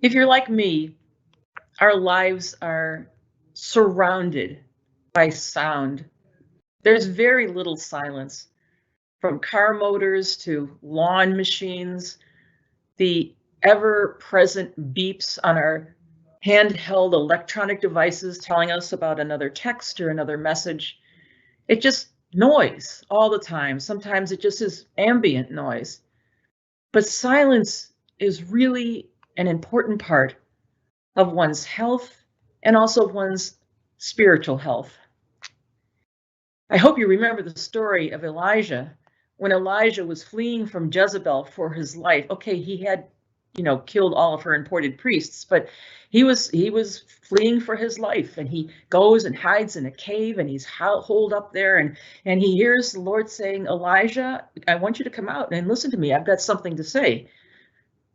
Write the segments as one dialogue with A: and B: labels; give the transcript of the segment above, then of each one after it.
A: If you're like me, our lives are surrounded by sound. There's very little silence, from car motors to lawn machines, the ever-present beeps on our handheld electronic devices telling us about another text or another message. It just noise all the time. Sometimes it just is ambient noise. But silence is really an important part of one's health and also one's spiritual health. I hope you remember the story of Elijah. When Elijah was fleeing from Jezebel for his life, okay, he had, killed all of her imported priests, but he was fleeing for his life, and he goes and hides in a cave, and he's holed up there, and he hears the Lord saying, Elijah, I want you to come out and listen to me. I've got something to say.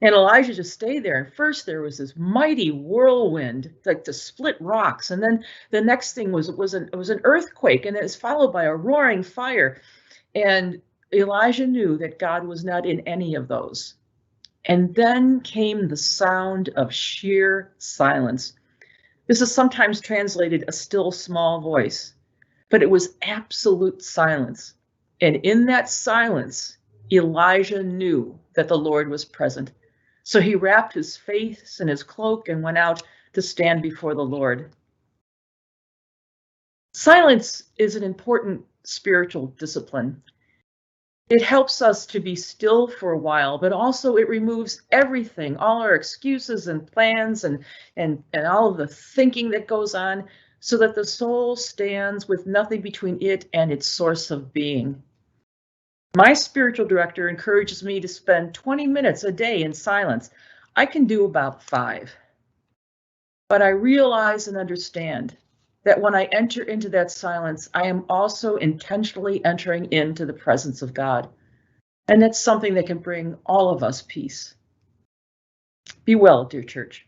A: And Elijah just stayed there. And first there was this mighty whirlwind, like to split rocks. And then the next thing was an earthquake, and it was followed by a roaring fire. And Elijah knew that God was not in any of those. And then came the sound of sheer silence. This is sometimes translated a still small voice, but it was absolute silence. And in that silence, Elijah knew that the Lord was present. So he wrapped his face in his cloak and went out to stand before the Lord. Silence is an important spiritual discipline. It helps us to be still for a while, but also it removes everything, all our excuses and plans and all of the thinking that goes on, so that the soul stands with nothing between it and its source of being. My spiritual director encourages me to spend 20 minutes a day in silence. I can do about 5. But I realize and understand that when I enter into that silence, I am also intentionally entering into the presence of God. And that's something that can bring all of us peace. Be well, dear church.